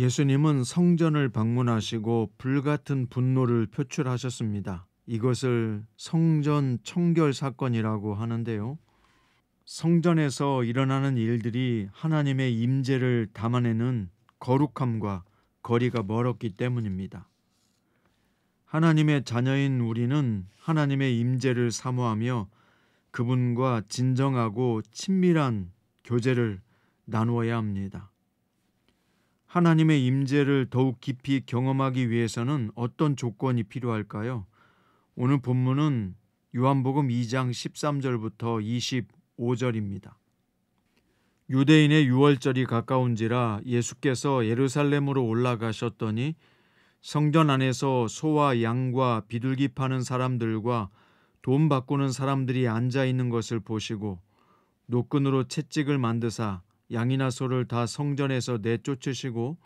예수님은 성전을 방문하시고 불같은 분노를 표출하셨습니다. 이것을 성전 청결 사건이라고 하는데요. 성전에서 일어나는 일들이 하나님의 임재를 담아내는 거룩함과 거리가 멀었기 때문입니다. 하나님의 자녀인 우리는 하나님의 임재를 사모하며 그분과 진정하고 친밀한 교제를 나누어야 합니다. 하나님의 임재를 더욱 깊이 경험하기 위해서는 어떤 조건이 필요할까요? 오늘 본문은 요한복음 2장 13절부터 25절입니다. 유대인의 유월절이 가까운지라 예수께서 예루살렘으로 올라가셨더니 성전 안에서 소와 양과 비둘기 파는 사람들과 돈 바꾸는 사람들이 앉아 있는 것을 보시고 노끈으로 채찍을 만드사 양이나 소를 다 성전에서 내쫓으시고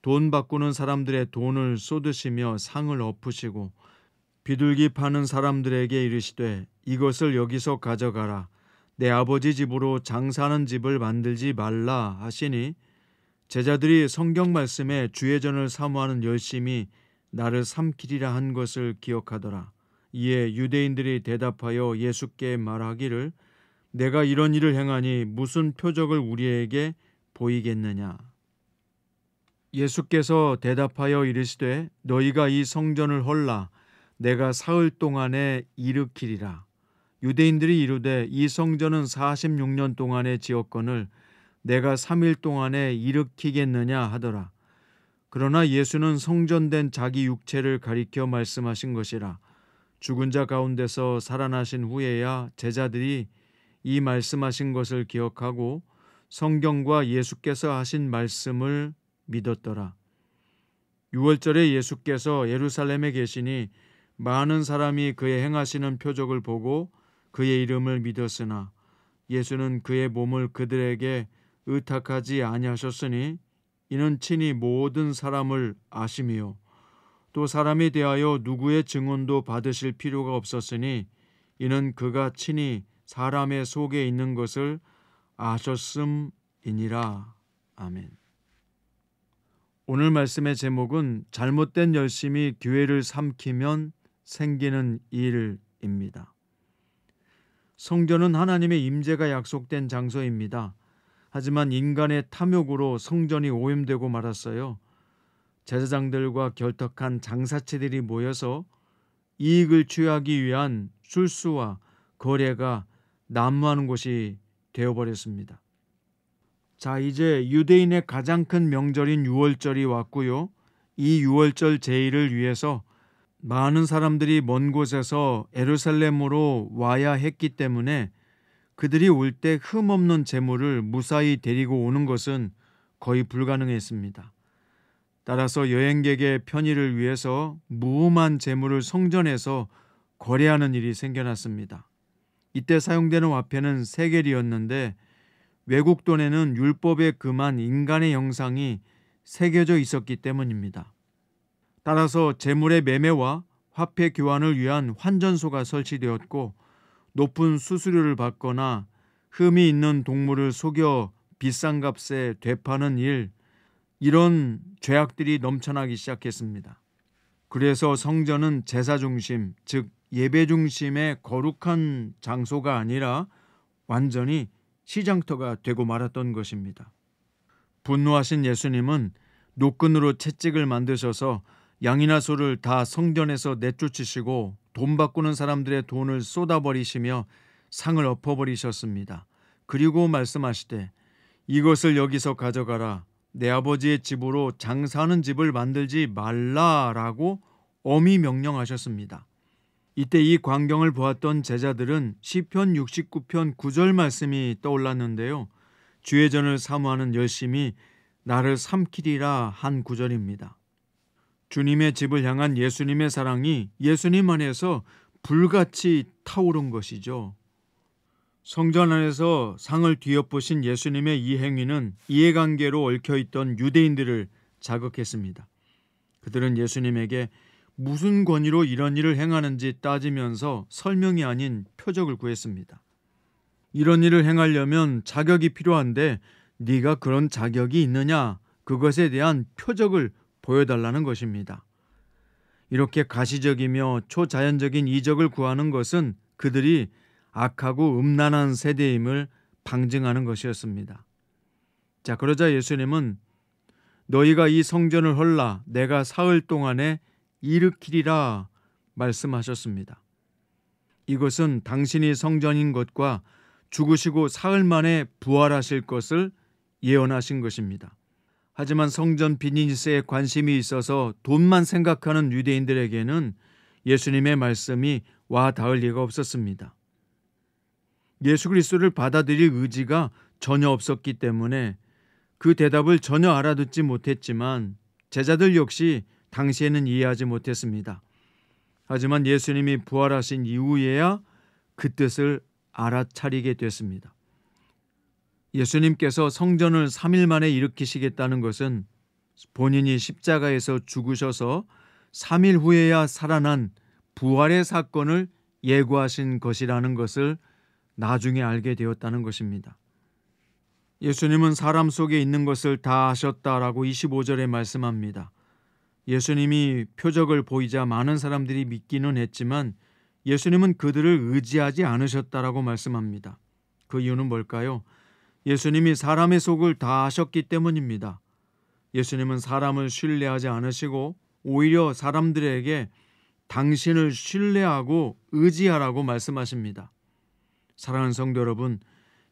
돈 바꾸는 사람들의 돈을 쏟으시며 상을 엎으시고 비둘기 파는 사람들에게 이르시되 이것을 여기서 가져가라. 내 아버지 집으로 장사하는 집을 만들지 말라 하시니 제자들이 성경 말씀에 주의 전을 사모하는 열심이 나를 삼키리라 한 것을 기억하더라. 이에 유대인들이 대답하여 예수께 말하기를 내가 이런 일을 행하니 무슨 표적을 우리에게 보이겠느냐. 예수께서 대답하여 이르시되 너희가 이 성전을 헐라 내가 사흘 동안에 일으키리라. 유대인들이 이르되 이 성전은 46년 동안에 지었거늘 내가 3일 동안에 일으키겠느냐 하더라. 그러나 예수는 성전된 자기 육체를 가리켜 말씀하신 것이라. 죽은 자 가운데서 살아나신 후에야 제자들이 이 말씀하신 것을 기억하고 성경과 예수께서 하신 말씀을 믿었더라. 유월절에 예수께서 예루살렘에 계시니 많은 사람이 그의 행하시는 표적을 보고 그의 이름을 믿었으나 예수는 그의 몸을 그들에게 의탁하지 아니하셨으니 이는 친히 모든 사람을 아심이요 또 사람에 대하여 누구의 증언도 받으실 필요가 없었으니 이는 그가 친히 사람의 속에 있는 것을 아셨음이니라. 아멘. 오늘 말씀의 제목은 잘못된 열심이 교회를 삼키면 생기는 일입니다. 성전은 하나님의 임재가 약속된 장소입니다. 하지만 인간의 탐욕으로 성전이 오염되고 말았어요. 제사장들과 결탁한 장사치들이 모여서 이익을 취하기 위한 술수와 거래가 난무하는 곳이 되어버렸습니다. 자, 이제 유대인의 가장 큰 명절인 유월절이 왔고요. 이 유월절 제의를 위해서 많은 사람들이 먼 곳에서 예루살렘으로 와야 했기 때문에 그들이 올 때 흠없는 재물을 무사히 데리고 오는 것은 거의 불가능했습니다. 따라서 여행객의 편의를 위해서 무음한 재물을 성전에서 거래하는 일이 생겨났습니다. 이때 사용되는 화폐는 세겔이었는데 외국 돈에는 율법에 금한 인간의 형상이 새겨져 있었기 때문입니다. 따라서 재물의 매매와 화폐 교환을 위한 환전소가 설치되었고 높은 수수료를 받거나 흠이 있는 동물을 속여 비싼 값에 되파는 이런 죄악들이 넘쳐나기 시작했습니다. 그래서 성전은 제사 중심, 즉 예배 중심의 거룩한 장소가 아니라 완전히 시장터가 되고 말았던 것입니다. 분노하신 예수님은 노끈으로 채찍을 만드셔서 양이나 소를 다 성전에서 내쫓으시고 돈 바꾸는 사람들의 돈을 쏟아버리시며 상을 엎어버리셨습니다. 그리고 말씀하시되 이것을 여기서 가져가라. 내 아버지의 집으로 장사하는 집을 만들지 말라라고 엄히 명령하셨습니다. 이때 이 광경을 보았던 제자들은 시편 69편 9절 말씀이 떠올랐는데요. 주의 전을 사모하는 열심이 나를 삼키리라 한 구절입니다. 주님의 집을 향한 예수님의 사랑이 예수님 안에서 불같이 타오른 것이죠. 성전 안에서 상을 뒤엎으신 예수님의 이 행위는 이해관계로 얽혀있던 유대인들을 자극했습니다. 그들은 예수님에게 무슨 권위로 이런 일을 행하는지 따지면서 설명이 아닌 표적을 구했습니다. 이런 일을 행하려면 자격이 필요한데 네가 그런 자격이 있느냐? 그것에 대한 표적을 보여달라는 것입니다. 이렇게 가시적이며 초자연적인 이적을 구하는 것은 그들이 악하고 음란한 세대임을 방증하는 것이었습니다. 자, 그러자 예수님은 너희가 이 성전을 헐라 내가 사흘 동안에 일으키리라 말씀하셨습니다. 이것은 당신이 성전인 것과 죽으시고 사흘 만에 부활하실 것을 예언하신 것입니다. 하지만 성전 비즈니스에 관심이 있어서 돈만 생각하는 유대인들에게는 예수님의 말씀이 와 닿을 리가 없었습니다. 예수 그리스도를 받아들일 의지가 전혀 없었기 때문에 그 대답을 전혀 알아듣지 못했지만 제자들 역시 당시에는 이해하지 못했습니다. 하지만 예수님이 부활하신 이후에야 그 뜻을 알아차리게 됐습니다. 예수님께서 성전을 3일 만에 일으키시겠다는 것은 본인이 십자가에서 죽으셔서 3일 후에야 살아난 부활의 사건을 예고하신 것이라는 것을 나중에 알게 되었다는 것입니다. 예수님은 사람 속에 있는 것을 다 아셨다라고 25절에 말씀합니다. 예수님이 표적을 보이자 많은 사람들이 믿기는 했지만 예수님은 그들을 의지하지 않으셨다라고 말씀합니다. 그 이유는 뭘까요? 예수님이 사람의 속을 다 아셨기 때문입니다. 예수님은 사람을 신뢰하지 않으시고 오히려 사람들에게 당신을 신뢰하고 의지하라고 말씀하십니다. 사랑하는 성도 여러분,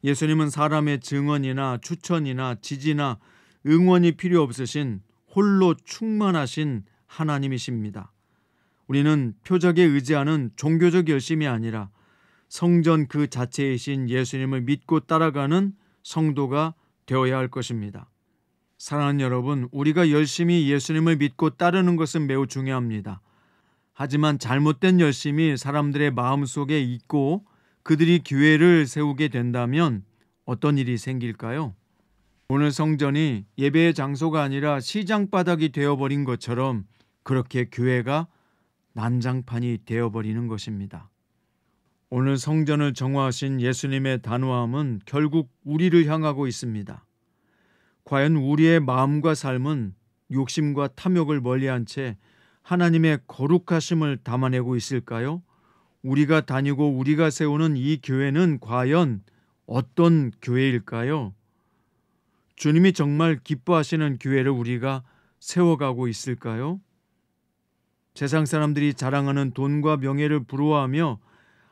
예수님은 사람의 증언이나 추천이나 지지나 응원이 필요 없으신 홀로 충만하신 하나님이십니다. 우리는 표적에 의지하는 종교적 열심이 아니라 성전 그 자체이신 예수님을 믿고 따라가는 성도가 되어야 할 것입니다. 사랑하는 여러분, 우리가 열심히 예수님을 믿고 따르는 것은 매우 중요합니다. 하지만 잘못된 열심이 사람들의 마음속에 있고 그들이 교회를 세우게 된다면 어떤 일이 생길까요? 오늘 성전이 예배의 장소가 아니라 시장 바닥이 되어버린 것처럼 그렇게 교회가 난장판이 되어버리는 것입니다. 오늘 성전을 정화하신 예수님의 단호함은 결국 우리를 향하고 있습니다. 과연 우리의 마음과 삶은 욕심과 탐욕을 멀리한 채 하나님의 거룩하심을 담아내고 있을까요? 우리가 다니고 우리가 세우는 이 교회는 과연 어떤 교회일까요? 주님이 정말 기뻐하시는 교회를 우리가 세워가고 있을까요? 세상 사람들이 자랑하는 돈과 명예를 부러워하며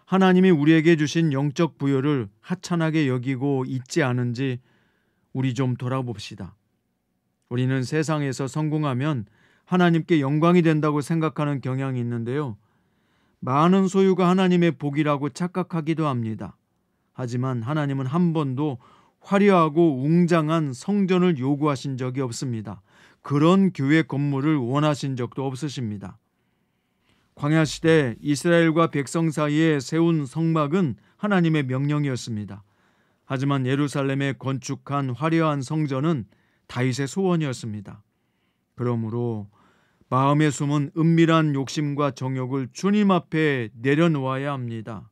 하나님이 우리에게 주신 영적 부여를 하찮게 여기고 있지 않은지 우리 좀 돌아봅시다. 우리는 세상에서 성공하면 하나님께 영광이 된다고 생각하는 경향이 있는데요. 많은 소유가 하나님의 복이라고 착각하기도 합니다. 하지만 하나님은 한 번도 화려하고 웅장한 성전을 요구하신 적이 없습니다. 그런 교회 건물을 원하신 적도 없으십니다. 광야 시대 이스라엘과 백성 사이에 세운 성막은 하나님의 명령이었습니다. 하지만 예루살렘에 건축한 화려한 성전은 다윗의 소원이었습니다. 그러므로 마음에 숨은 은밀한 욕심과 정욕을 주님 앞에 내려놓아야 합니다.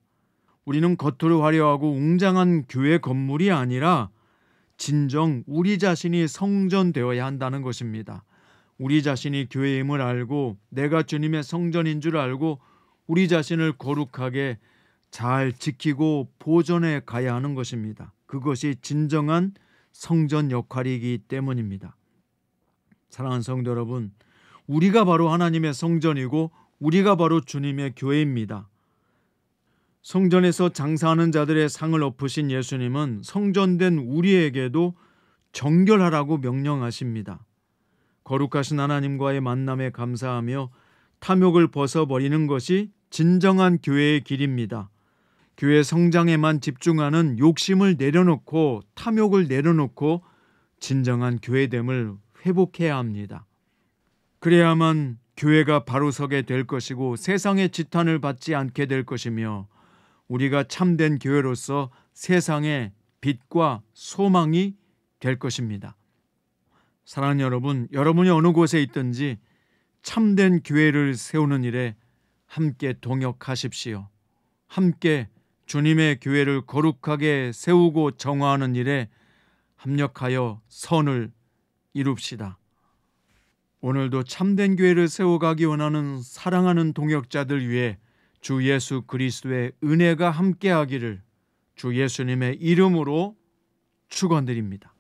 우리는 겉으로 화려하고 웅장한 교회 건물이 아니라 진정 우리 자신이 성전 되어야 한다는 것입니다. 우리 자신이 교회임을 알고 내가 주님의 성전인 줄 알고 우리 자신을 거룩하게 잘 지키고 보존해 가야 하는 것입니다. 그것이 진정한 성전 역할이기 때문입니다. 사랑하는 성도 여러분, 우리가 바로 하나님의 성전이고 우리가 바로 주님의 교회입니다. 성전에서 장사하는 자들의 상을 엎으신 예수님은 성전된 우리에게도 정결하라고 명령하십니다. 거룩하신 하나님과의 만남에 감사하며 탐욕을 벗어버리는 것이 진정한 교회의 길입니다. 교회 성장에만 집중하는 욕심을 내려놓고 탐욕을 내려놓고 진정한 교회됨을 회복해야 합니다. 그래야만 교회가 바로 서게 될 것이고 세상의 지탄을 받지 않게 될 것이며 우리가 참된 교회로서 세상의 빛과 소망이 될 것입니다. 사랑하는 여러분, 여러분이 어느 곳에 있든지 참된 교회를 세우는 일에 함께 동역하십시오. 함께 주님의 교회를 거룩하게 세우고 정화하는 일에 합력하여 선을 이룹시다. 오늘도 참된 교회를 세워가기 원하는 사랑하는 동역자들 위해 주 예수 그리스도의 은혜가 함께하기를 주 예수님의 이름으로 축원드립니다.